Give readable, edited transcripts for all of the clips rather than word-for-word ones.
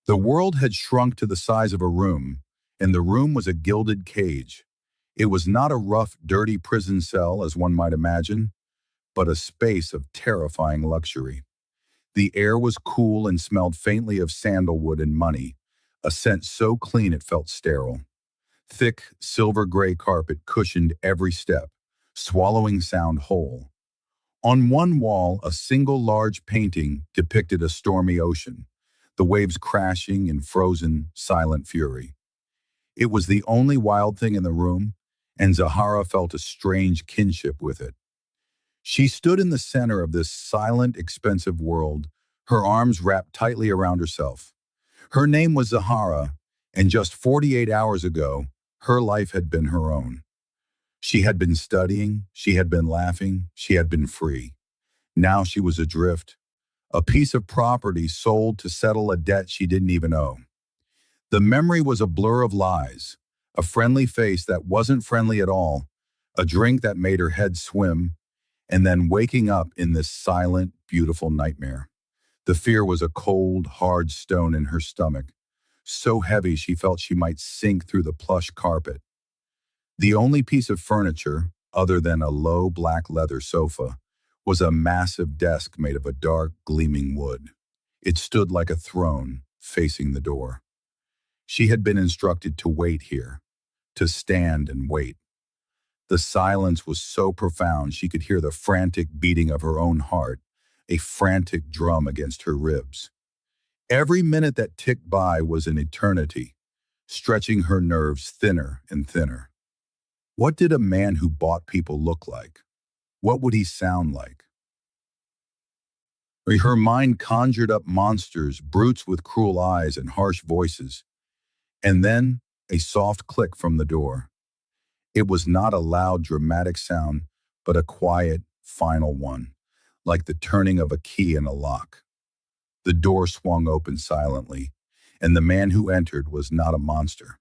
The world had shrunk to the size of a room, and the room was a gilded cage. It was not a rough, dirty prison cell, as one might imagine, but a space of terrifying luxury. The air was cool and smelled faintly of sandalwood and money, a scent so clean it felt sterile. Thick, silver-gray carpet cushioned every step, swallowing sound whole. On one wall, a single large painting depicted a stormy ocean, the waves crashing in frozen, silent fury. It was the only wild thing in the room, and Zahara felt a strange kinship with it. She stood in the center of this silent, expensive world, her arms wrapped tightly around herself. Her name was Zahara, and just 48 hours ago, her life had been her own. She had been studying, she had been laughing, she had been free. Now she was adrift, a piece of property sold to settle a debt she didn't even owe. The memory was a blur of lies, a friendly face that wasn't friendly at all, a drink that made her head swim, and then waking up in this silent, beautiful nightmare. The fear was a cold, hard stone in her stomach, so heavy she felt she might sink through the plush carpet. The only piece of furniture, other than a low black leather sofa, was a massive desk made of a dark, gleaming wood. It stood like a throne, facing the door. She had been instructed to wait here, to stand and wait. The silence was so profound she could hear the frantic beating of her own heart, a frantic drum against her ribs. Every minute that ticked by was an eternity, stretching her nerves thinner and thinner. What did a man who bought people look like? What would he sound like? Her mind conjured up monsters, brutes with cruel eyes and harsh voices. And then a soft click from the door. It was not a loud, dramatic sound, but a quiet, final one, like the turning of a key in a lock. The door swung open silently, and the man who entered was not a monster.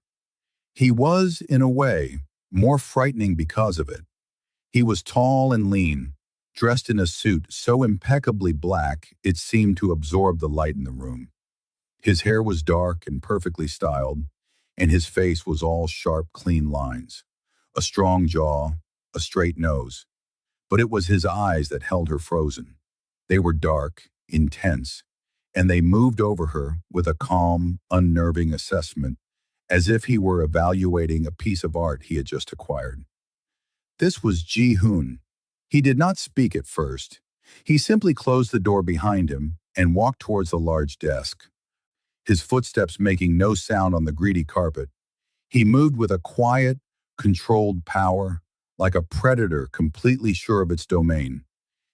He was, in a way, more frightening because of it. He was tall and lean, dressed in a suit so impeccably black it seemed to absorb the light in the room. His hair was dark and perfectly styled, and his face was all sharp, clean lines. A strong jaw, a straight nose. But it was his eyes that held her frozen. They were dark, intense, and they moved over her with a calm, unnerving assessment, as if he were evaluating a piece of art he had just acquired. This was Ji-hoon. He did not speak at first. He simply closed the door behind him and walked towards the large desk, his footsteps making no sound on the greasy carpet. He moved with a quiet, controlled power, like a predator completely sure of its domain.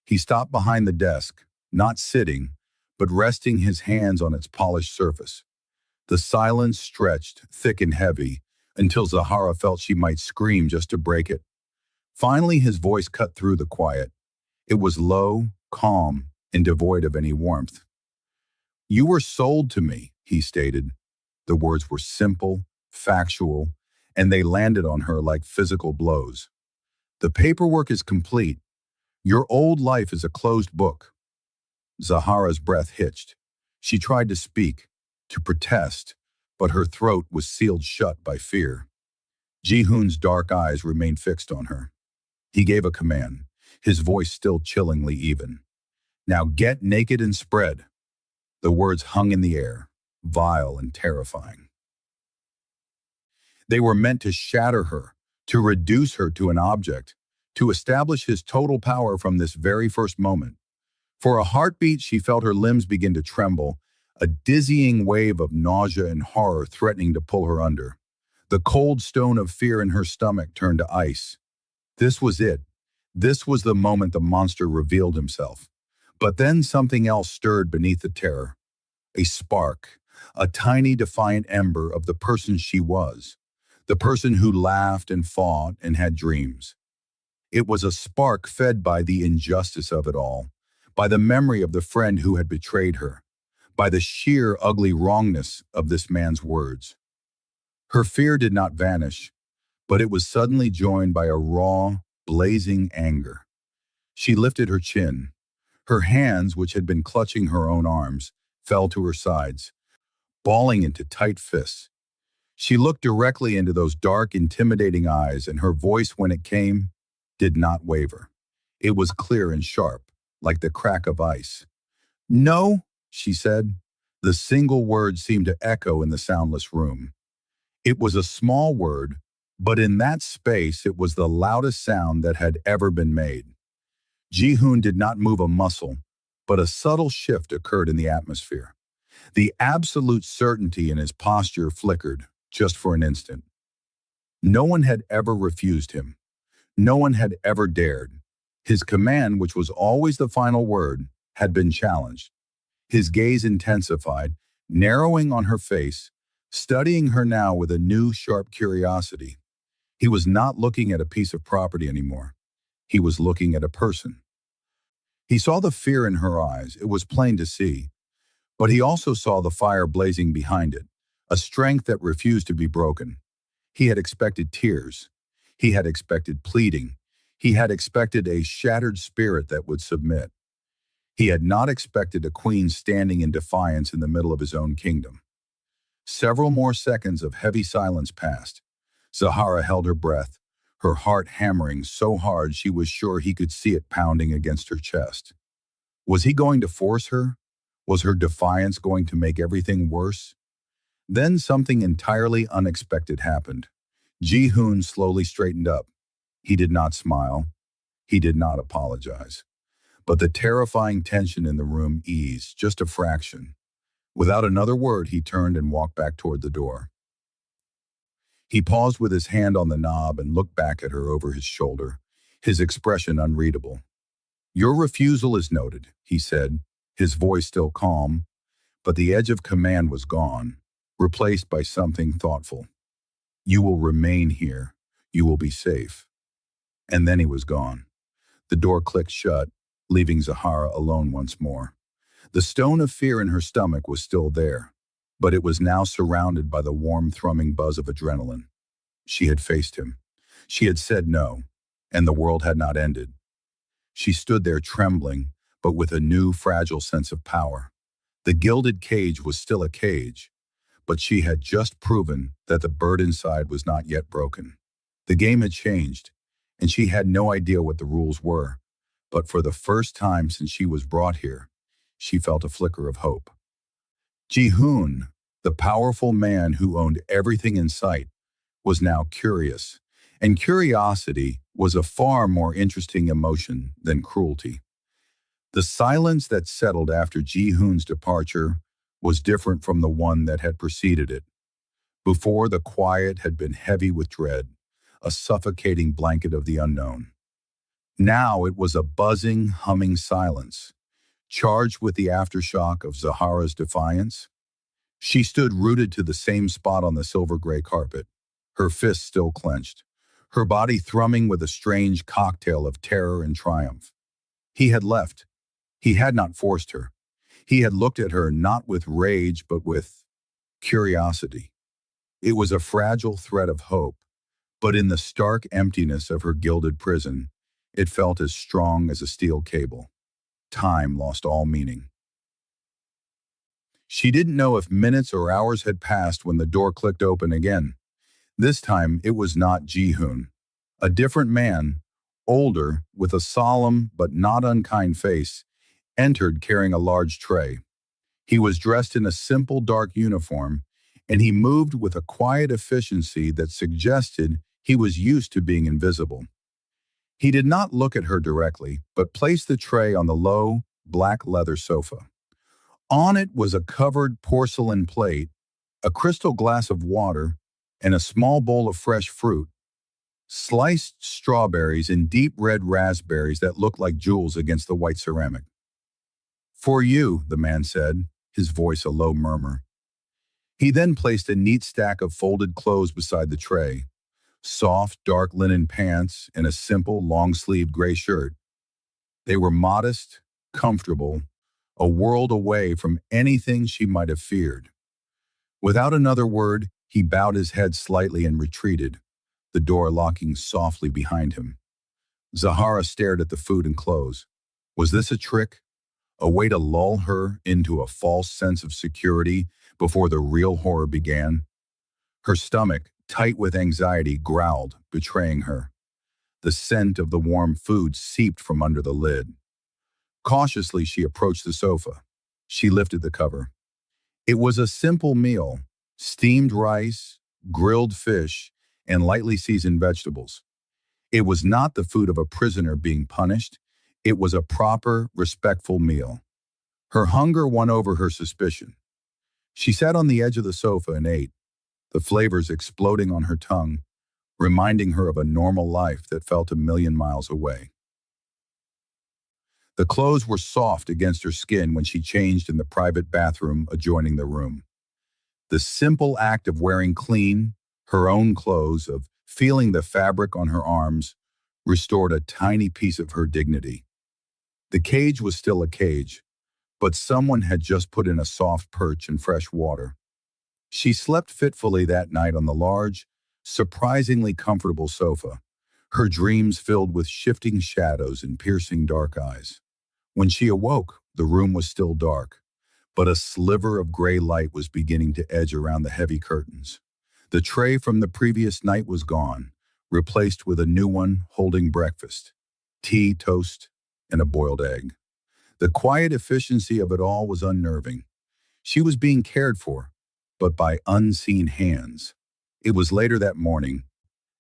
He stopped behind the desk, not sitting, but resting his hands on its polished surface. The silence stretched, thick and heavy, until Zahara felt she might scream just to break it. Finally, his voice cut through the quiet. It was low, calm, and devoid of any warmth. "You were sold to me," he stated. The words were simple, factual, and they landed on her like physical blows. "The paperwork is complete. Your old life is a closed book." Zahara's breath hitched. She tried to speak, to protest, but her throat was sealed shut by fear. Ji-hoon's dark eyes remained fixed on her. He gave a command, his voice still chillingly even. "Now get naked and spread." The words hung in the air, vile and terrifying. They were meant to shatter her, to reduce her to an object, to establish his total power from this very first moment. For a heartbeat, she felt her limbs begin to tremble, a dizzying wave of nausea and horror threatening to pull her under. The cold stone of fear in her stomach turned to ice. This was it. This was the moment the monster revealed himself. But then something else stirred beneath the terror. A spark, a tiny defiant ember of the person she was. The person who laughed and fought and had dreams. It was a spark fed by the injustice of it all, by the memory of the friend who had betrayed her, by the sheer ugly wrongness of this man's words. Her fear did not vanish, but it was suddenly joined by a raw, blazing anger. She lifted her chin. Her hands, which had been clutching her own arms, fell to her sides. balling into tight fists. She looked directly into those dark, intimidating eyes, and her voice, when it came, did not waver. It was clear and sharp, like the crack of ice. "No," she said. The single word seemed to echo in the soundless room. It was a small word, but in that space it was the loudest sound that had ever been made. Ji-hoon did not move a muscle, but a subtle shift occurred in the atmosphere. The absolute certainty in his posture flickered, just for an instant. No one had ever refused him. No one had ever dared. His command, which was always the final word, had been challenged. His gaze intensified, narrowing on her face, studying her now with a new, sharp curiosity. He was not looking at a piece of property anymore. He was looking at a person. He saw the fear in her eyes, it was plain to see, but he also saw the fire blazing behind it, a strength that refused to be broken. He had expected tears. He had expected pleading. He had expected a shattered spirit that would submit. He had not expected a queen standing in defiance in the middle of his own kingdom. Several more seconds of heavy silence passed. Zahara held her breath, her heart hammering so hard she was sure he could see it pounding against her chest. Was he going to force her? Was her defiance going to make everything worse? Then something entirely unexpected happened. Ji-hoon slowly straightened up. He did not smile. He did not apologize. But the terrifying tension in the room eased, just a fraction. Without another word, he turned and walked back toward the door. He paused with his hand on the knob and looked back at her over his shoulder, his expression unreadable. "Your refusal is noted," he said, his voice still calm, but the edge of command was gone, replaced by something thoughtful. "You will remain here. You will be safe." And then he was gone. The door clicked shut, leaving Zahara alone once more. The stone of fear in her stomach was still there, but it was now surrounded by the warm, thrumming buzz of adrenaline. She had faced him. She had said no, and the world had not ended. She stood there trembling, but with a new, fragile sense of power. The gilded cage was still a cage, but she had just proven that the bird inside was not yet broken. The game had changed, and she had no idea what the rules were, but for the first time since she was brought here, she felt a flicker of hope. Ji-hoon, the powerful man who owned everything in sight, was now curious, and curiosity was a far more interesting emotion than cruelty. The silence that settled after Ji-hoon's departure was different from the one that had preceded it. Before, the quiet had been heavy with dread, a suffocating blanket of the unknown. Now it was a buzzing, humming silence, charged with the aftershock of Zahara's defiance. She stood rooted to the same spot on the silver-gray carpet, her fists still clenched, her body thrumming with a strange cocktail of terror and triumph. He had left. He had not forced her. He had looked at her not with rage but with curiosity. It was a fragile thread of hope, but in the stark emptiness of her gilded prison, it felt as strong as a steel cable. Time lost all meaning. She didn't know if minutes or hours had passed when the door clicked open again. This time it was not Ji-hoon. A different man, older, with a solemn but not unkind face, entered carrying a large tray. He was dressed in a simple dark uniform, and he moved with a quiet efficiency that suggested he was used to being invisible. He did not look at her directly, but placed the tray on the low, black leather sofa. On it was a covered porcelain plate, a crystal glass of water, and a small bowl of fresh fruit, sliced strawberries and deep red raspberries that looked like jewels against the white ceramic. "For you," the man said, his voice a low murmur. He then placed a neat stack of folded clothes beside the tray, soft, dark linen pants and a simple, long-sleeved gray shirt. They were modest, comfortable, a world away from anything she might have feared. Without another word, he bowed his head slightly and retreated, the door locking softly behind him. Zahara stared at the food and clothes. Was this a trick? A way to lull her into a false sense of security before the real horror began. Her stomach, tight with anxiety, growled, betraying her. The scent of the warm food seeped from under the lid. Cautiously, she approached the sofa. She lifted the cover. It was a simple meal: steamed rice, grilled fish, and lightly seasoned vegetables. It was not the food of a prisoner being punished. It was a proper, respectful meal. Her hunger won over her suspicion. She sat on the edge of the sofa and ate, the flavors exploding on her tongue, reminding her of a normal life that felt a million miles away. The clothes were soft against her skin when she changed in the private bathroom adjoining the room. The simple act of wearing clean, her own clothes, of feeling the fabric on her arms, restored a tiny piece of her dignity. The cage was still a cage, but someone had just put in a soft perch and fresh water. She slept fitfully that night on the large, surprisingly comfortable sofa, her dreams filled with shifting shadows and piercing dark eyes. When she awoke, the room was still dark, but a sliver of gray light was beginning to edge around the heavy curtains. The tray from the previous night was gone, replaced with a new one holding breakfast: tea, toast, and a boiled egg. The quiet efficiency of it all was unnerving. She was being cared for, but by unseen hands. It was later that morning,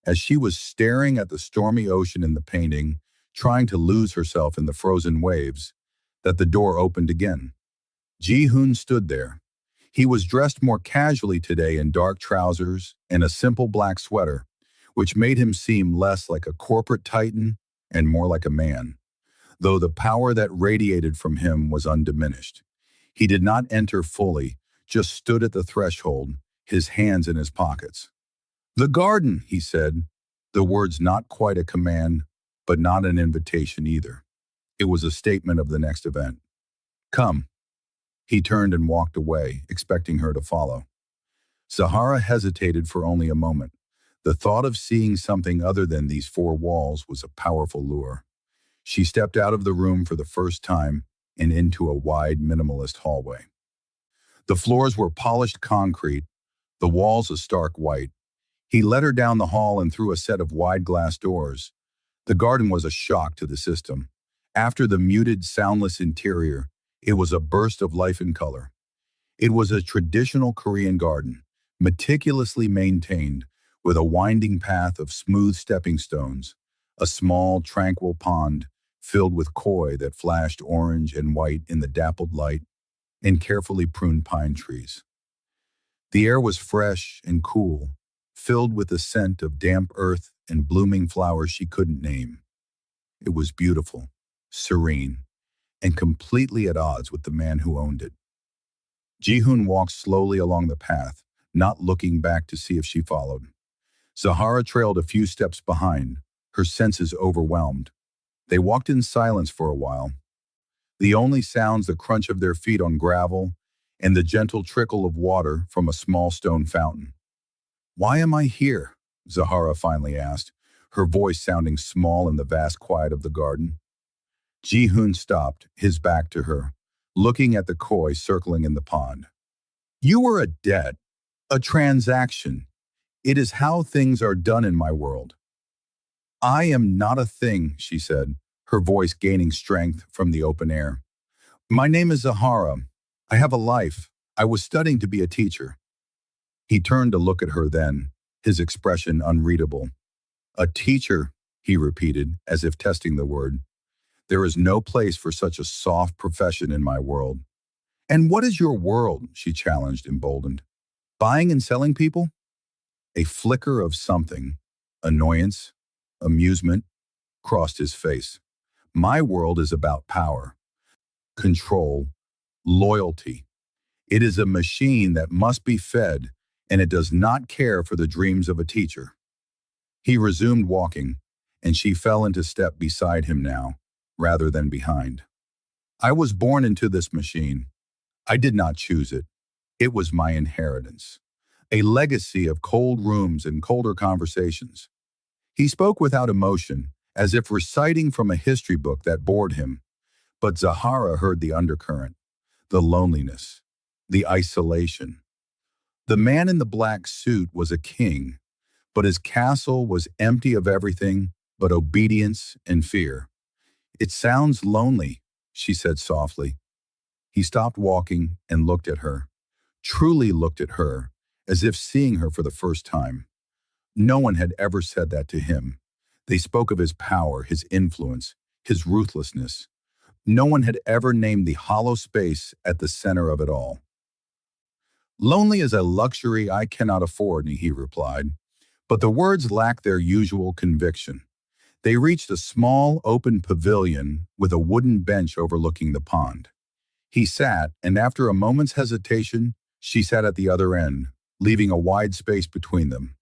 as she was staring at the stormy ocean in the painting, trying to lose herself in the frozen waves, that the door opened again. Ji-hoon stood there. He was dressed more casually today in dark trousers and a simple black sweater, which made him seem less like a corporate titan and more like a man, though the power that radiated from him was undiminished. He did not enter fully, just stood at the threshold, his hands in his pockets. "The garden," he said, the words not quite a command, but not an invitation either. It was a statement of the next event. "Come." He turned and walked away, expecting her to follow. Zahara hesitated for only a moment. The thought of seeing something other than these four walls was a powerful lure. She stepped out of the room for the first time and into a wide, minimalist hallway. The floors were polished concrete, the walls a stark white. He led her down the hall and through a set of wide glass doors. The garden was a shock to the system. After the muted, soundless interior, it was a burst of life and color. It was a traditional Korean garden, meticulously maintained, with a winding path of smooth stepping stones, a small, tranquil pond filled with koi that flashed orange and white in the dappled light, and carefully pruned pine trees. The air was fresh and cool, filled with the scent of damp earth and blooming flowers she couldn't name. It was beautiful, serene, and completely at odds with the man who owned it. Ji-hoon walked slowly along the path, not looking back to see if she followed. Zahara trailed a few steps behind, her senses overwhelmed. They walked in silence for a while. The only sounds the crunch of their feet on gravel and the gentle trickle of water from a small stone fountain. "Why am I here?" Zahara finally asked, her voice sounding small in the vast quiet of the garden. Ji-hoon stopped, his back to her, looking at the koi circling in the pond. "You are a debt, a transaction. It is how things are done in my world." "I am not a thing," she said, her voice gaining strength from the open air. "My name is Zahara. I have a life. I was studying to be a teacher." He turned to look at her then, his expression unreadable. "A teacher," he repeated, as if testing the word. "There is no place for such a soft profession in my world." "And what is your world?" she challenged, emboldened. "Buying and selling people?" A flicker of something, annoyance, amusement, crossed his face. "My world is about power, control, loyalty. It is a machine that must be fed, and it does not care for the dreams of a teacher." He resumed walking, and she fell into step beside him now, rather than behind. "I was born into this machine. I did not choose it. It was my inheritance. A legacy of cold rooms and colder conversations." He spoke without emotion, as if reciting from a history book that bored him. But Zahara heard the undercurrent, the loneliness, the isolation. The man in the black suit was a king, but his castle was empty of everything but obedience and fear. "It sounds lonely," she said softly. He stopped walking and looked at her, truly looked at her, as if seeing her for the first time. No one had ever said that to him. They spoke of his power, his influence, his ruthlessness. No one had ever named the hollow space at the center of it all. "Lonely is a luxury I cannot afford," he replied. But the words lacked their usual conviction. They reached a small, open pavilion with a wooden bench overlooking the pond. He sat, and after a moment's hesitation, she sat at the other end, leaving a wide space between them.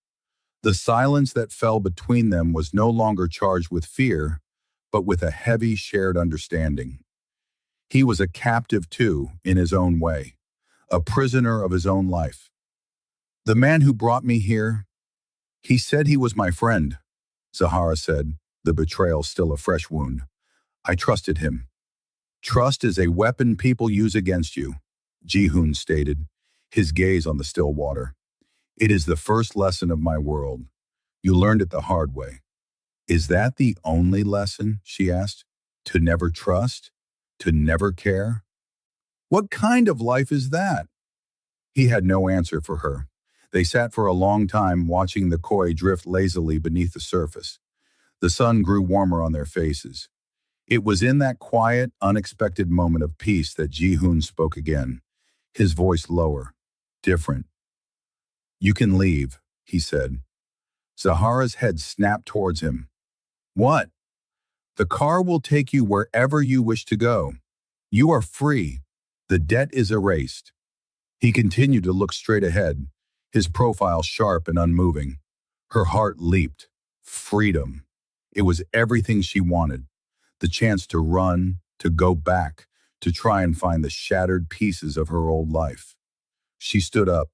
The silence that fell between them was no longer charged with fear, but with a heavy shared understanding. He was a captive too, in his own way, a prisoner of his own life. "The man who brought me here, he said he was my friend," Zahara said, the betrayal still a fresh wound. "I trusted him." "Trust is a weapon people use against you," Ji-hoon stated, his gaze on the still water. "It is the first lesson of my world. You learned it the hard way." "Is that the only lesson?" she asked. "To never trust? To never care? What kind of life is that?" He had no answer for her. They sat for a long time watching the koi drift lazily beneath the surface. The sun grew warmer on their faces. It was in that quiet, unexpected moment of peace that Ji-hoon spoke again, his voice lower, different. "You can leave," he said. Zahara's head snapped towards him. "What?" "The car will take you wherever you wish to go. You are free. The debt is erased." He continued to look straight ahead, his profile sharp and unmoving. Her heart leaped. Freedom. It was everything she wanted. The chance to run, to go back, to try and find the shattered pieces of her old life. She stood up,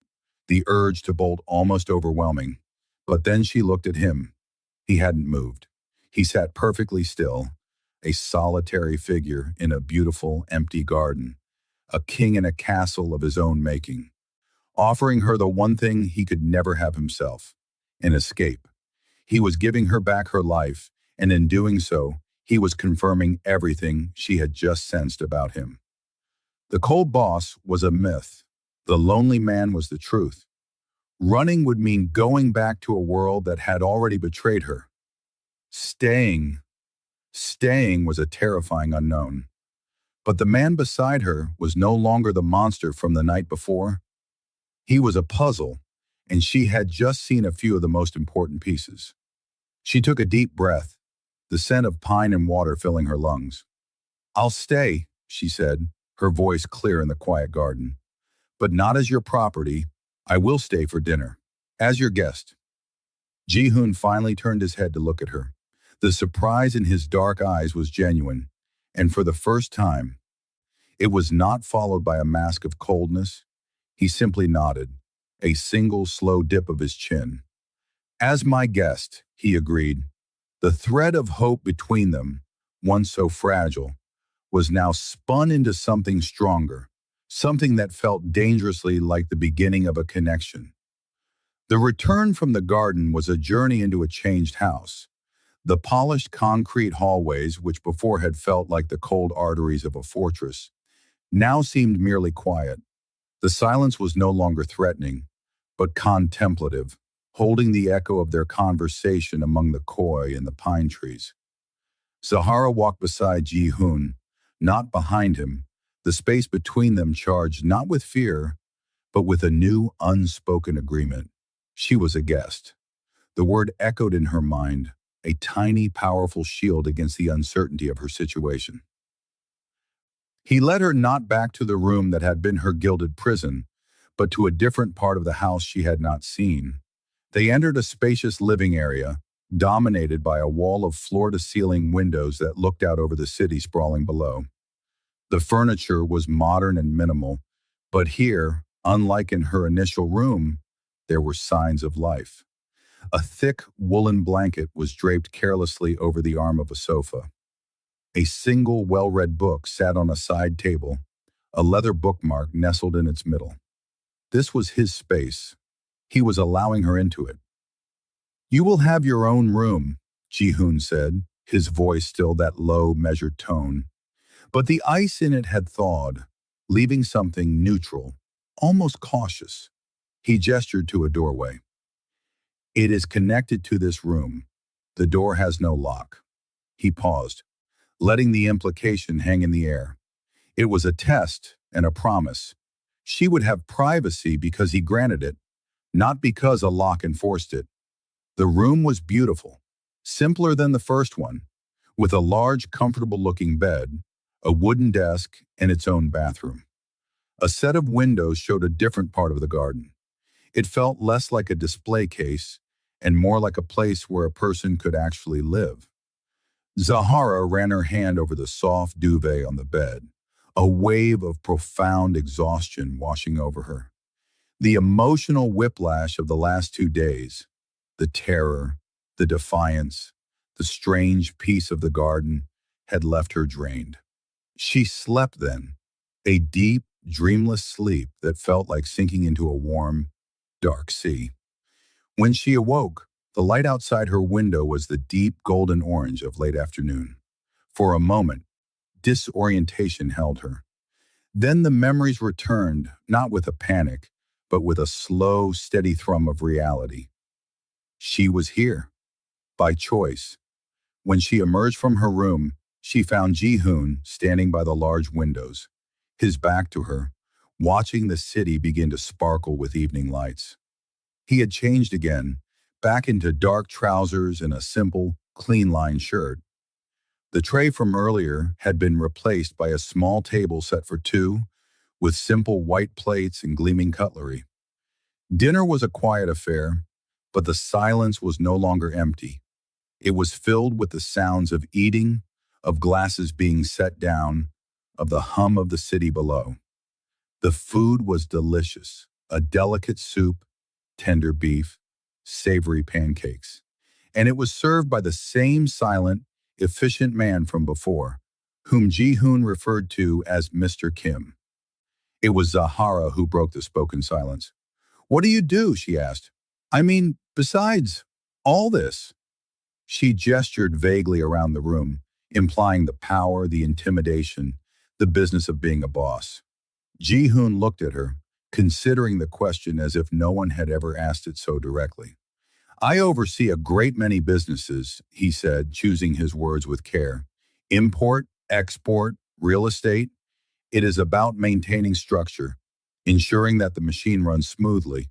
the urge to bolt almost overwhelming. But then she looked at him. He hadn't moved. He sat perfectly still, a solitary figure in a beautiful, empty garden, a king in a castle of his own making, offering her the one thing he could never have himself, an escape. He was giving her back her life, and in doing so, he was confirming everything she had just sensed about him. The cold boss was a myth. The lonely man was the truth. Running would mean going back to a world that had already betrayed her. Staying was a terrifying unknown. But the man beside her was no longer the monster from the night before. He was a puzzle, and she had just seen a few of the most important pieces. She took a deep breath, the scent of pine and water filling her lungs. "I'll stay," she said, her voice clear in the quiet garden. "But not as your property. I will stay for dinner, as your guest." Ji-hoon finally turned his head to look at her. The surprise in his dark eyes was genuine, and for the first time, it was not followed by a mask of coldness. He simply nodded, a single slow dip of his chin. "As my guest," he agreed. The thread of hope between them, once so fragile, was now spun into something stronger, something that felt dangerously like the beginning of a connection. The return from the garden was a journey into a changed house. The polished concrete hallways, which before had felt like the cold arteries of a fortress, now seemed merely quiet. The silence was no longer threatening, but contemplative, holding the echo of their conversation among the koi and the pine trees. Zahara walked beside Ji-hoon, not behind him, the space between them charged not with fear, but with a new, unspoken agreement. She was a guest. The word echoed in her mind, a tiny, powerful shield against the uncertainty of her situation. He led her not back to the room that had been her gilded prison, but to a different part of the house she had not seen. They entered a spacious living area, dominated by a wall of floor-to-ceiling windows that looked out over the city sprawling below. The furniture was modern and minimal, but here, unlike in her initial room, there were signs of life. A thick woolen blanket was draped carelessly over the arm of a sofa. A single well-read book sat on a side table, a leather bookmark nestled in its middle. This was his space. He was allowing her into it. You will have your own room, Ji-hoon said, his voice still that low, measured tone. But the ice in it had thawed, leaving something neutral, almost cautious. He gestured to a doorway. It is connected to this room. The door has no lock. He paused, letting the implication hang in the air. It was a test and a promise. She would have privacy because he granted it, not because a lock enforced it. The room was beautiful, simpler than the first one, with a large, comfortable-looking bed, a wooden desk, and its own bathroom. A set of windows showed a different part of the garden. It felt less like a display case and more like a place where a person could actually live. Zahara ran her hand over the soft duvet on the bed, a wave of profound exhaustion washing over her. The emotional whiplash of the last 2 days, the terror, the defiance, the strange peace of the garden, had left her drained. She slept then, a deep, dreamless sleep that felt like sinking into a warm, dark sea. When she awoke, the light outside her window was the deep golden orange of late afternoon. For a moment, disorientation held her. Then the memories returned, not with a panic, but with a slow, steady thrum of reality. She was here, by choice. When she emerged from her room, she found Ji-hoon standing by the large windows, his back to her, watching the city begin to sparkle with evening lights. He had changed again, back into dark trousers and a simple, clean-lined shirt. The tray from earlier had been replaced by a small table set for two, with simple white plates and gleaming cutlery. Dinner was a quiet affair, but the silence was no longer empty. It was filled with the sounds of eating, of glasses being set down, of the hum of the city below. The food was delicious, a delicate soup, tender beef, savory pancakes, and it was served by the same silent, efficient man from before, whom Ji-hoon referred to as Mr. Kim. It was Zahara who broke the spoken silence. "What do you do?" she asked. "I mean, besides all this." She gestured vaguely around the room, implying the power, the intimidation, the business of being a boss. Ji-hoon looked at her, considering the question as if no one had ever asked it so directly. "I oversee a great many businesses," he said, choosing his words with care. "Import, export, real estate. It is about maintaining structure, ensuring that the machine runs smoothly."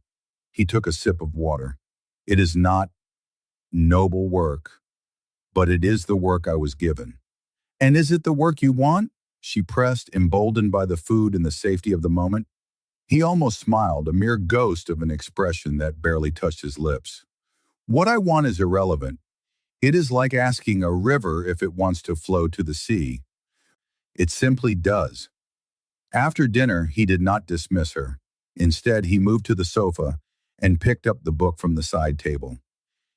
He took a sip of water. "It is not noble work, but it is the work I was given." "And is it the work you want?" she pressed, emboldened by the food and the safety of the moment. He almost smiled, a mere ghost of an expression that barely touched his lips. "What I want is irrelevant. It is like asking a river if it wants to flow to the sea. It simply does." After dinner, he did not dismiss her. Instead, he moved to the sofa and picked up the book from the side table.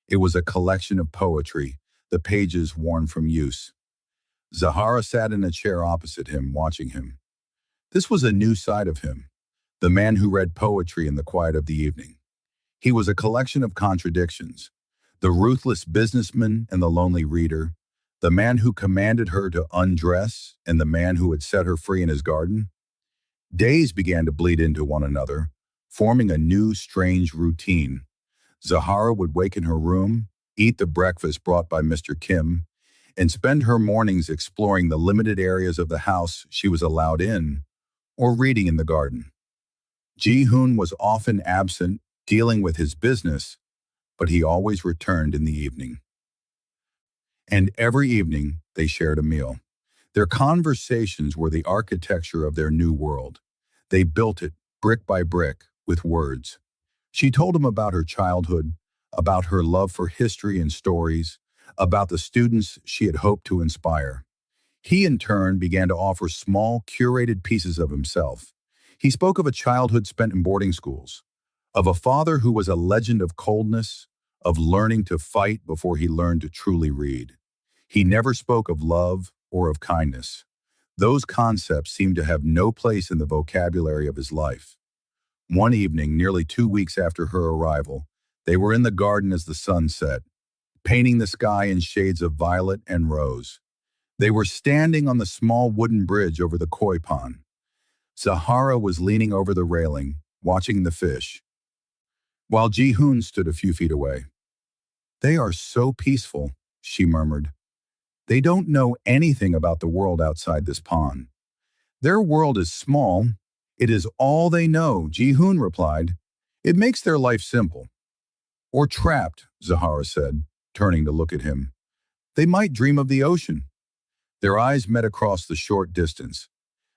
It was a collection of poetry, the pages worn from use. Zahara sat in a chair opposite him, watching him. This was a new side of him, the man who read poetry in the quiet of the evening. He was a collection of contradictions, the ruthless businessman and the lonely reader, the man who commanded her to undress and the man who had set her free in his garden. Days began to bleed into one another, forming a new, strange routine. Zahara would wake in her room, eat the breakfast brought by Mr. Kim, and spend her mornings exploring the limited areas of the house she was allowed in, or reading in the garden. Ji-hoon was often absent, dealing with his business, but he always returned in the evening. And every evening, they shared a meal. Their conversations were the architecture of their new world. They built it, brick by brick, with words. She told him about her childhood, about her love for history and stories, about the students she had hoped to inspire. He, in turn, began to offer small, curated pieces of himself. He spoke of a childhood spent in boarding schools, of a father who was a legend of coldness, of learning to fight before he learned to truly read. He never spoke of love or of kindness. Those concepts seemed to have no place in the vocabulary of his life. One evening, nearly 2 weeks after her arrival, they were in the garden as the sun set, painting the sky in shades of violet and rose. They were standing on the small wooden bridge over the koi pond. Zahara was leaning over the railing, watching the fish, while Ji-hoon stood a few feet away. "They are so peaceful," she murmured. "They don't know anything about the world outside this pond. Their world is small. It is all they know," Ji-hoon replied. "It makes their life simple." "Or trapped," Zahara said, turning to look at him. "They might dream of the ocean." Their eyes met across the short distance.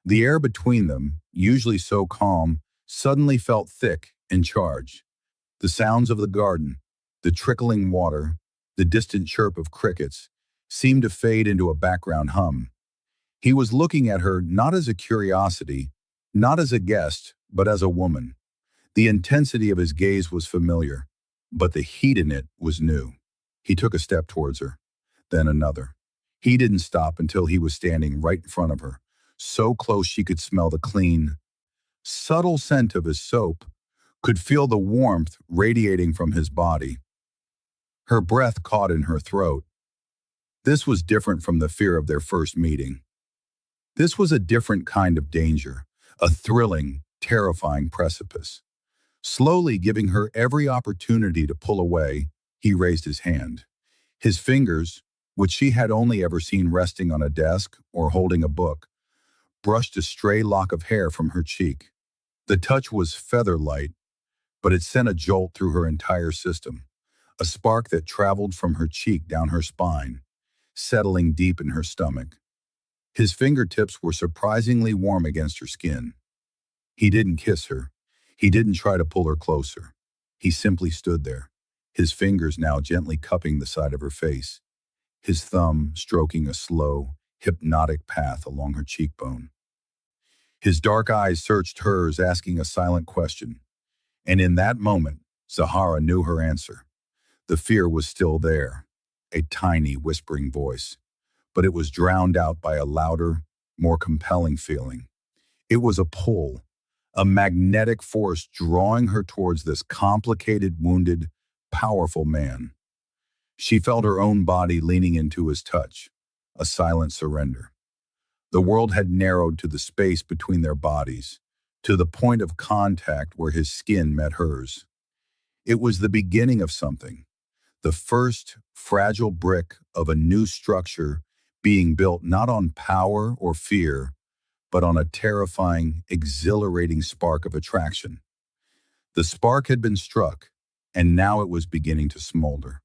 The air between them, usually so calm, suddenly felt thick and charged. The sounds of the garden, the trickling water, the distant chirp of crickets, seemed to fade into a background hum. He was looking at her not as a curiosity, not as a guest, but as a woman. The intensity of his gaze was familiar, but the heat in it was new. He took a step towards her, then another. He didn't stop until he was standing right in front of her, so close she could smell the clean, subtle scent of his soap, could feel the warmth radiating from his body. Her breath caught in her throat. This was different from the fear of their first meeting. This was a different kind of danger, a thrilling, terrifying precipice. Slowly giving her every opportunity to pull away, he raised his hand. His fingers, which she had only ever seen resting on a desk or holding a book, brushed a stray lock of hair from her cheek. The touch was feather-light, but it sent a jolt through her entire system, a spark that traveled from her cheek down her spine, settling deep in her stomach. His fingertips were surprisingly warm against her skin. He didn't kiss her. He didn't try to pull her closer. He simply stood there, his fingers now gently cupping the side of her face, his thumb stroking a slow, hypnotic path along her cheekbone. His dark eyes searched hers, asking a silent question. And in that moment, Zahara knew her answer. The fear was still there, a tiny, whispering voice, but it was drowned out by a louder, more compelling feeling. It was a pull, a magnetic force drawing her towards this complicated, wounded, powerful man. She felt her own body leaning into his touch, a silent surrender. The world had narrowed to the space between their bodies, to the point of contact where his skin met hers. It was the beginning of something, the first fragile brick of a new structure being built not on power or fear, but on a terrifying, exhilarating spark of attraction. The spark had been struck, and now it was beginning to smolder.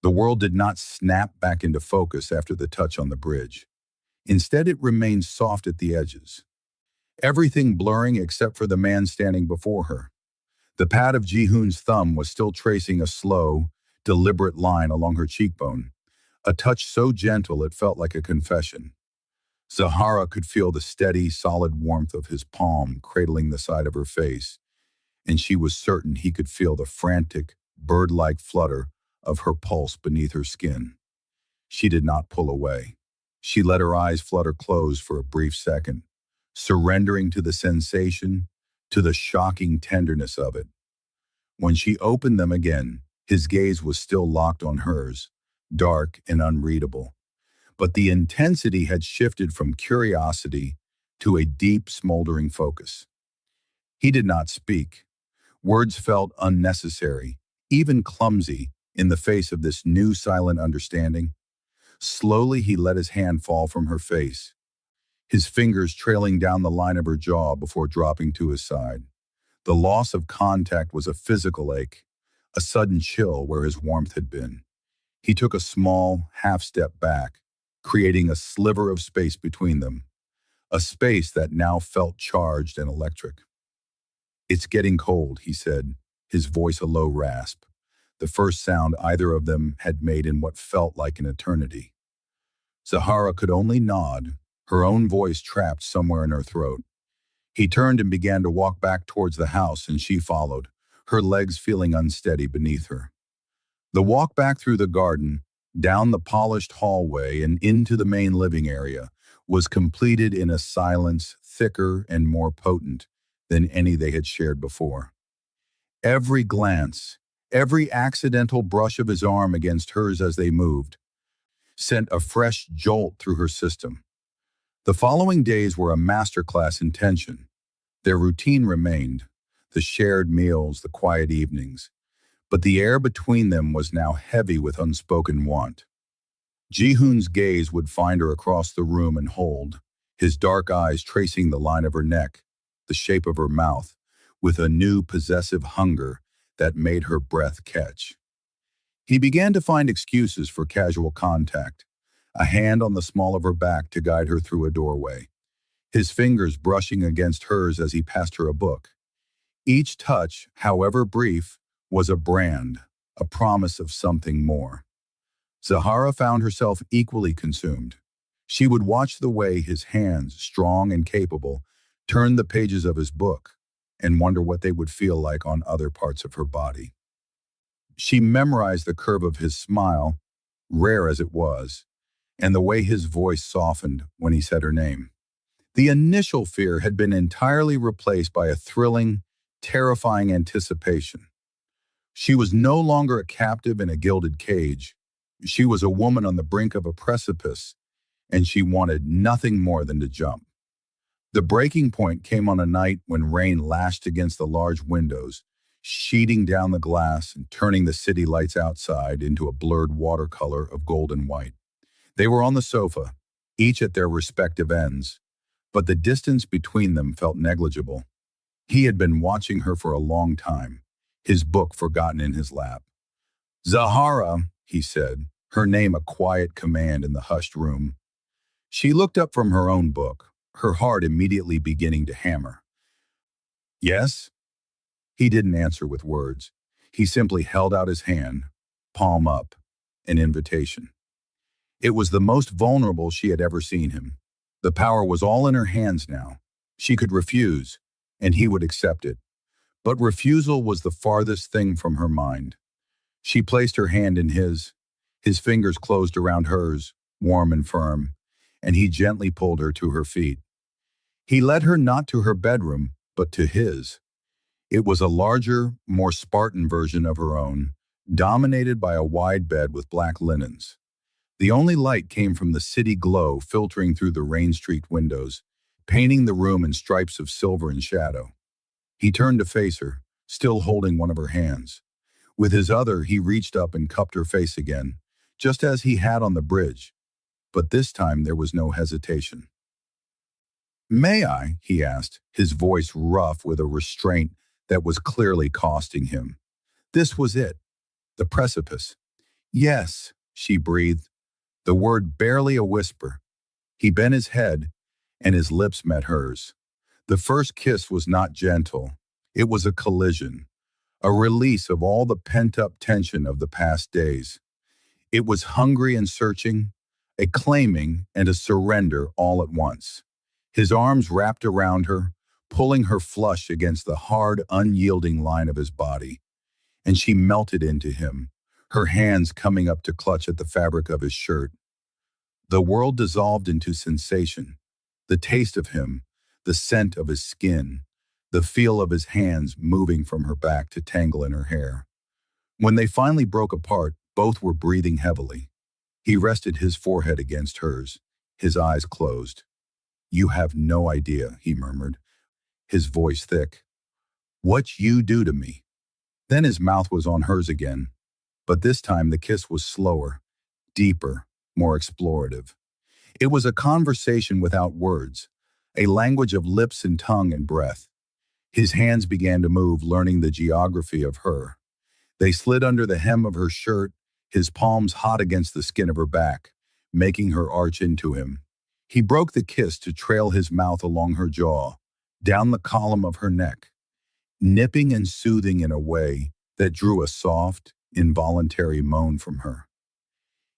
The world did not snap back into focus after the touch on the bridge. Instead, it remained soft at the edges, everything blurring except for the man standing before her. The pad of Ji-hoon's thumb was still tracing a slow, deliberate line along her cheekbone, a touch so gentle it felt like a confession. Zahara could feel the steady, solid warmth of his palm cradling the side of her face, and she was certain he could feel the frantic, bird-like flutter of her pulse beneath her skin. She did not pull away. She let her eyes flutter closed for a brief second, surrendering to the sensation, to the shocking tenderness of it. When she opened them again, his gaze was still locked on hers, dark and unreadable. But the intensity had shifted from curiosity to a deep, smoldering focus. He did not speak. Words felt unnecessary, even clumsy, in the face of this new silent understanding. Slowly, he let his hand fall from her face, his fingers trailing down the line of her jaw before dropping to his side. The loss of contact was a physical ache, a sudden chill where his warmth had been. He took a small, half-step back, creating a sliver of space between them, a space that now felt charged and electric. "It's getting cold," he said, his voice a low rasp, the first sound either of them had made in what felt like an eternity. Zahara could only nod, her own voice trapped somewhere in her throat. He turned and began to walk back towards the house, and she followed, her legs feeling unsteady beneath her. The walk back through the garden, down the polished hallway and into the main living area, was completed in a silence thicker and more potent than any they had shared before. Every glance, every accidental brush of his arm against hers as they moved, sent a fresh jolt through her system. The following days were a masterclass in tension. Their routine remained, the shared meals, the quiet evenings, but the air between them was now heavy with unspoken want. Ji-hoon's gaze would find her across the room and hold, his dark eyes tracing the line of her neck, the shape of her mouth, with a new possessive hunger that made her breath catch. He began to find excuses for casual contact, a hand on the small of her back to guide her through a doorway, his fingers brushing against hers as he passed her a book. Each touch, however brief, was a brand, a promise of something more. Zahara found herself equally consumed. She would watch the way his hands, strong and capable, turned the pages of his book and wonder what they would feel like on other parts of her body. She memorized the curve of his smile, rare as it was, and the way his voice softened when he said her name. The initial fear had been entirely replaced by a thrilling, terrifying anticipation. She was no longer a captive in a gilded cage. She was a woman on the brink of a precipice, and she wanted nothing more than to jump. The breaking point came on a night when rain lashed against the large windows, sheeting down the glass and turning the city lights outside into a blurred watercolor of gold and white. They were on the sofa, each at their respective ends, but the distance between them felt negligible. He had been watching her for a long time, his book forgotten in his lap. "Zahara," he said, her name a quiet command in the hushed room. She looked up from her own book, her heart immediately beginning to hammer. "Yes?" He didn't answer with words. He simply held out his hand, palm up, an invitation. It was the most vulnerable she had ever seen him. The power was all in her hands now. She could refuse, and he would accept it. But refusal was the farthest thing from her mind. She placed her hand in his fingers closed around hers, warm and firm, and he gently pulled her to her feet. He led her not to her bedroom, but to his. It was a larger, more Spartan version of her own, dominated by a wide bed with black linens. The only light came from the city glow filtering through the rain-streaked windows, painting the room in stripes of silver and shadow. He turned to face her, still holding one of her hands. With his other, he reached up and cupped her face again, just as he had on the bridge. But this time there was no hesitation. "May I?" he asked, his voice rough with a restraint that was clearly costing him. This was it, the precipice. "Yes," she breathed, the word barely a whisper. He bent his head, and his lips met hers. The first kiss was not gentle. It was a collision, a release of all the pent-up tension of the past days. It was hungry and searching, a claiming and a surrender all at once. His arms wrapped around her, pulling her flush against the hard, unyielding line of his body. And she melted into him, her hands coming up to clutch at the fabric of his shirt. The world dissolved into sensation, the taste of him, the scent of his skin, the feel of his hands moving from her back to tangle in her hair. When they finally broke apart, both were breathing heavily. He rested his forehead against hers, his eyes closed. "You have no idea," he murmured, his voice thick. "What you do to me." Then his mouth was on hers again, but this time the kiss was slower, deeper, more explorative. It was a conversation without words, a language of lips and tongue and breath. His hands began to move, learning the geography of her. They slid under the hem of her shirt, his palms hot against the skin of her back, making her arch into him. He broke the kiss to trail his mouth along her jaw, down the column of her neck, nipping and soothing in a way that drew a soft, involuntary moan from her.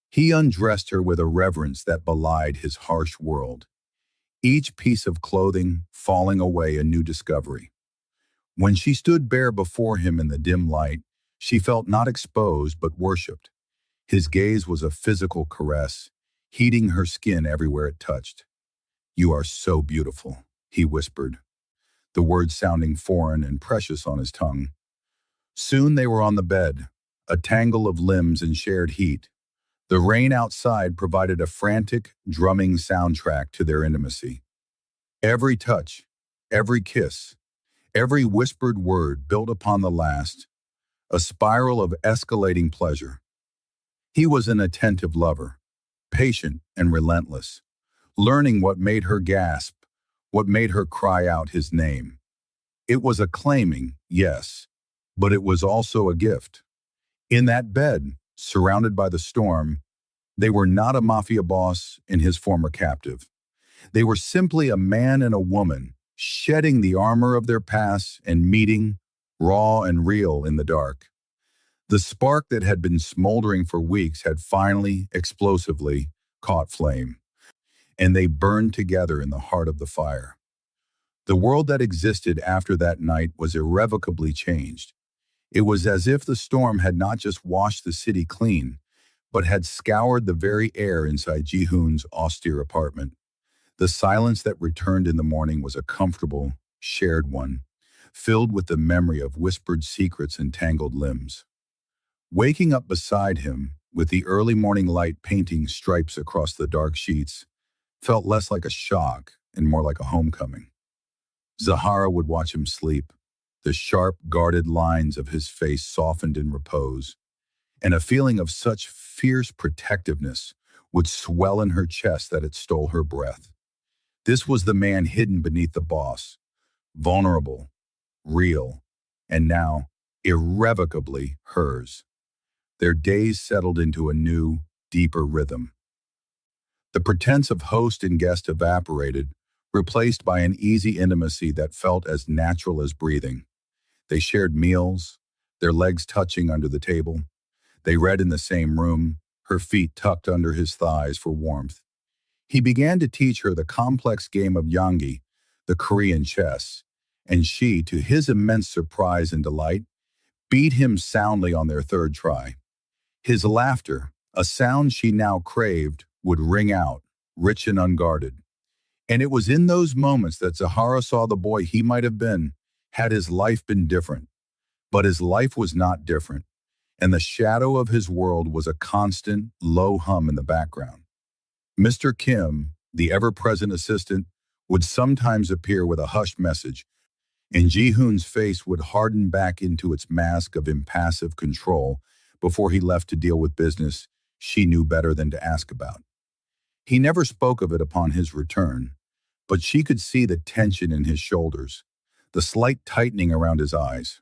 He undressed her with a reverence that belied his harsh world, each piece of clothing falling away a new discovery. When she stood bare before him in the dim light, she felt not exposed but worshipped. His gaze was a physical caress, heating her skin everywhere it touched. "You are so beautiful," he whispered. the words sounding foreign and precious on his tongue. Soon they were on the bed, a tangle of limbs and shared heat. The rain outside provided a frantic, drumming soundtrack to their intimacy. Every touch, every kiss, every whispered word built upon the last, a spiral of escalating pleasure. He was an attentive lover, patient and relentless, learning what made her gasp, what made her cry out his name. It was a claiming, yes, but it was also a gift. In that bed, surrounded by the storm, they were not a mafia boss and his former captive. They were simply a man and a woman, shedding the armor of their past and meeting, raw and real in the dark. The spark that had been smoldering for weeks had finally, explosively, caught flame, and they burned together in the heart of the fire. The world that existed after that night was irrevocably changed. It was as if the storm had not just washed the city clean, but had scoured the very air inside Ji-hoon's austere apartment. The silence that returned in the morning was a comfortable, shared one, filled with the memory of whispered secrets and tangled limbs. Waking up beside him, with the early morning light painting stripes across the dark sheets, felt less like a shock and more like a homecoming. Zahara would watch him sleep, the sharp, guarded lines of his face softened in repose, and a feeling of such fierce protectiveness would swell in her chest that it stole her breath. This was the man hidden beneath the boss, vulnerable, real, and now irrevocably hers. Their days settled into a new, deeper rhythm. The pretense of host and guest evaporated, replaced by an easy intimacy that felt as natural as breathing. They shared meals, their legs touching under the table. They read in the same room, her feet tucked under his thighs for warmth. He began to teach her the complex game of Yanggi, the Korean chess, and she, to his immense surprise and delight, beat him soundly on their third try. His laughter, a sound she now craved, would ring out, rich and unguarded. And it was in those moments that Zahara saw the boy he might have been, had his life been different. But his life was not different, and the shadow of his world was a constant, low hum in the background. Mr. Kim, the ever-present assistant, would sometimes appear with a hushed message, and Ji-hoon's face would harden back into its mask of impassive control before he left to deal with business she knew better than to ask about. He never spoke of it upon his return, but she could see the tension in his shoulders, the slight tightening around his eyes.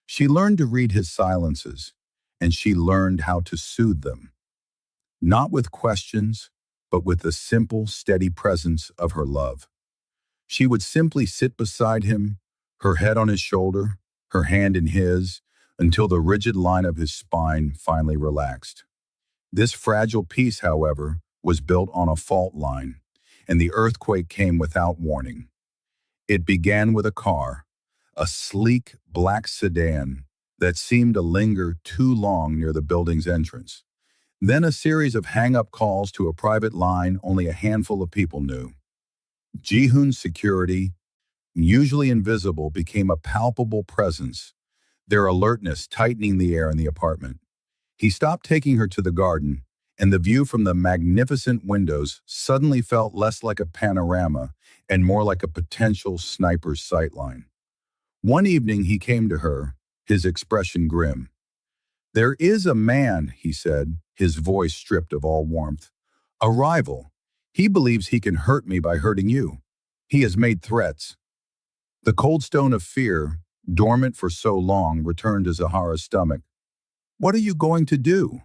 She learned to read his silences, and she learned how to soothe them. Not with questions, but with the simple, steady presence of her love. She would simply sit beside him, her head on his shoulder, her hand in his, until the rigid line of his spine finally relaxed. This fragile peace, however, was built on a fault line, and the earthquake came without warning. It began with a car, a sleek black sedan that seemed to linger too long near the building's entrance. Then a series of hang-up calls to a private line only a handful of people knew. Ji-hoon's security, usually invisible, became a palpable presence, their alertness tightening the air in the apartment. He stopped taking her to the garden, and the view from the magnificent windows suddenly felt less like a panorama and more like a potential sniper's sightline. One evening he came to her, his expression grim. "There is a man," he said, his voice stripped of all warmth. "A rival. He believes he can hurt me by hurting you. He has made threats." The cold stone of fear, dormant for so long, returned to Zahara's stomach. "What are you going to do?"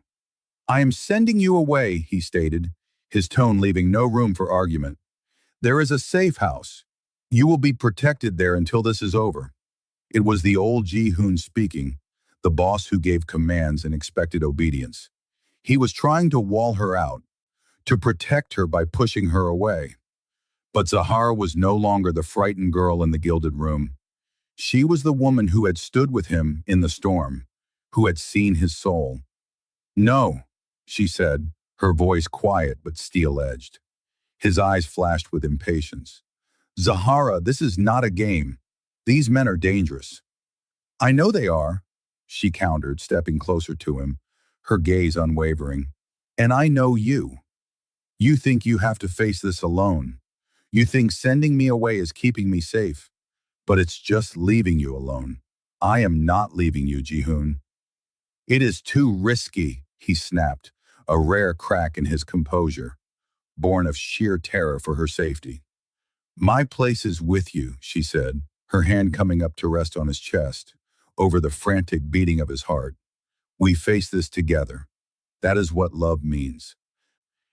"I am sending you away," he stated, his tone leaving no room for argument. "There is a safe house. You will be protected there until this is over." It was the old Ji-hoon speaking, the boss who gave commands and expected obedience. He was trying to wall her out, to protect her by pushing her away. But Zahara was no longer the frightened girl in the gilded room. She was the woman who had stood with him in the storm, who had seen his soul. "No," she said, her voice quiet but steel-edged. His eyes flashed with impatience. "Zahara, this is not a game. These men are dangerous. I know they are, she countered, stepping closer to him, her gaze unwavering. And I know you. You think you have to face this alone. You think sending me away is keeping me safe, but it's just leaving you alone. I am not leaving you, Ji-hoon. It is too risky, he snapped, a rare crack in his composure, born of sheer terror for her safety. My place is with you, she said, her hand coming up to rest on his chest, over the frantic beating of his heart. We face this together. That is what love means.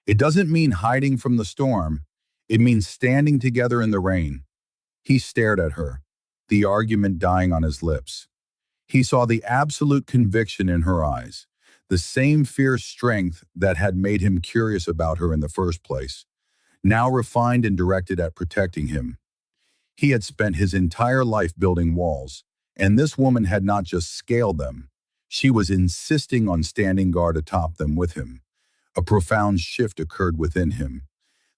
It doesn't mean hiding from the storm. It means standing together in the rain. He stared at her, the argument dying on his lips. He saw the absolute conviction in her eyes, the same fierce strength that had made him curious about her in the first place, now refined and directed at protecting him. He had spent his entire life building walls, and this woman had not just scaled them. She was insisting on standing guard atop them with him. A profound shift occurred within him.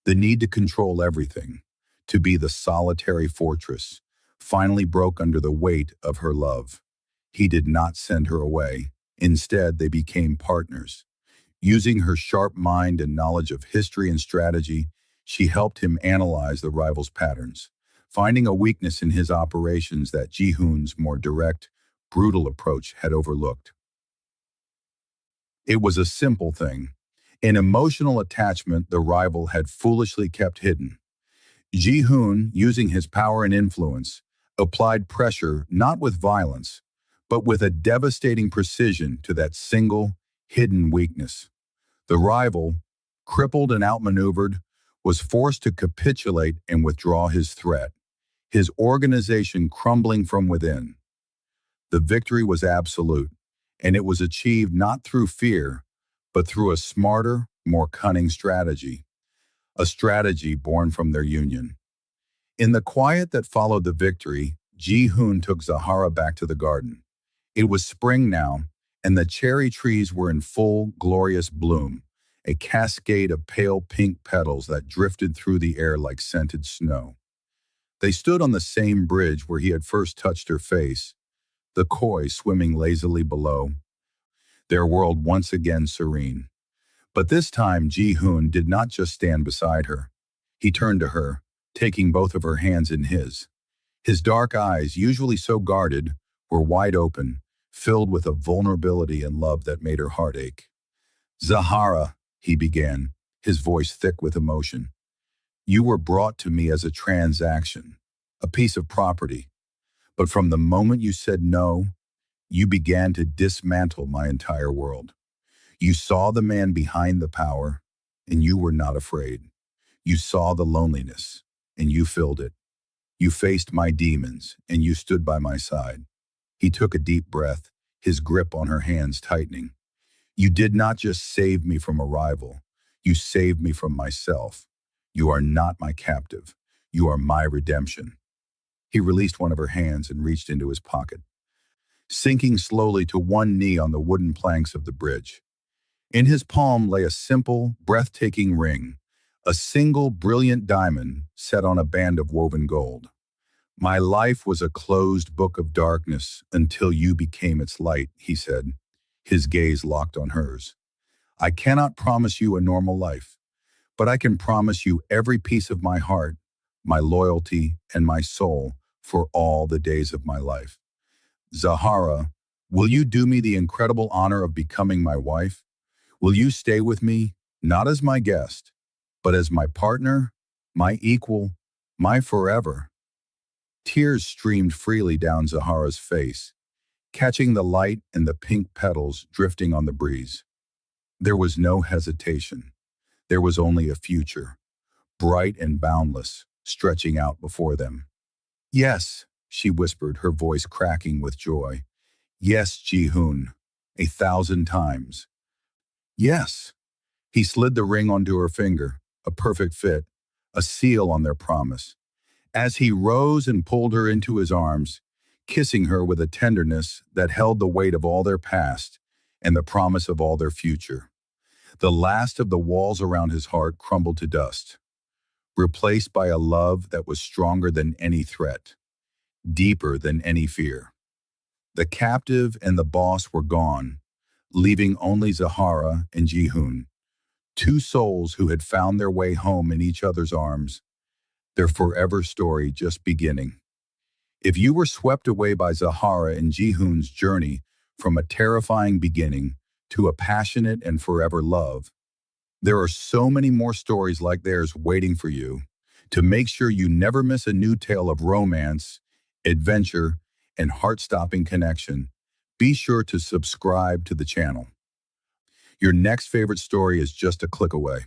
The need to control everything, to be the solitary fortress, finally broke under the weight of her love. He did not send her away. Instead, they became partners. Using her sharp mind and knowledge of history and strategy, she helped him analyze the rival's patterns, finding a weakness in his operations that Ji-hoon's more direct, brutal approach had overlooked. It was a simple thing, an emotional attachment the rival had foolishly kept hidden. Ji-hoon, using his power and influence, applied pressure not with violence, but with a devastating precision to that single, hidden weakness. The rival, crippled and outmaneuvered, was forced to capitulate and withdraw his threat, his organization crumbling from within. The victory was absolute, and it was achieved not through fear, but through a smarter, more cunning strategy, a strategy born from their union. In the quiet that followed the victory, Ji-hoon took Zahara back to the garden. It was spring now, and the cherry trees were in full, glorious bloom, a cascade of pale pink petals that drifted through the air like scented snow. They stood on the same bridge where he had first touched her face, the koi swimming lazily below, their world once again serene. But this time Ji-hoon did not just stand beside her. He turned to her, taking both of her hands in his. His dark eyes, usually so guarded, were wide open, filled with a vulnerability and love that made her heart ache. Zahara, he began, his voice thick with emotion. You were brought to me as a transaction, a piece of property. But from the moment you said no, you began to dismantle my entire world. You saw the man behind the power, and you were not afraid. You saw the loneliness, and you filled it. You faced my demons, and you stood by my side. He took a deep breath, his grip on her hands tightening. You did not just save me from a rival. You saved me from myself. You are not my captive. You are my redemption. He released one of her hands and reached into his pocket, sinking slowly to one knee on the wooden planks of the bridge. In his palm lay a simple, breathtaking ring, a single brilliant diamond set on a band of woven gold. My life was a closed book of darkness until you became its light, he said, his gaze locked on hers. I cannot promise you a normal life, but I can promise you every piece of my heart, my loyalty, and my soul for all the days of my life. Zahara, will you do me the incredible honor of becoming my wife? Will you stay with me, not as my guest, but as my partner, my equal, my forever? Tears streamed freely down Zahara's face, catching the light and the pink petals drifting on the breeze. There was no hesitation. There was only a future, bright and boundless, stretching out before them. Yes, she whispered, her voice cracking with joy. Yes, Ji-hoon, 1,000 times. Yes. He slid the ring onto her finger, a perfect fit, a seal on their promise. As he rose and pulled her into his arms, kissing her with a tenderness that held the weight of all their past and the promise of all their future. The last of the walls around his heart crumbled to dust, replaced by a love that was stronger than any threat. deeper than any fear. The captive and the boss were gone, leaving only Zahara and Jihoon, two souls who had found their way home in each other's arms, their forever story just beginning. If you were swept away by Zahara and Jihoon's journey from a terrifying beginning to a passionate and forever love, there are so many more stories like theirs waiting for you. To make sure you never miss a new tale of romance, adventure, and heart-stopping connection, be sure to subscribe to the channel. Your next favorite story is just a click away.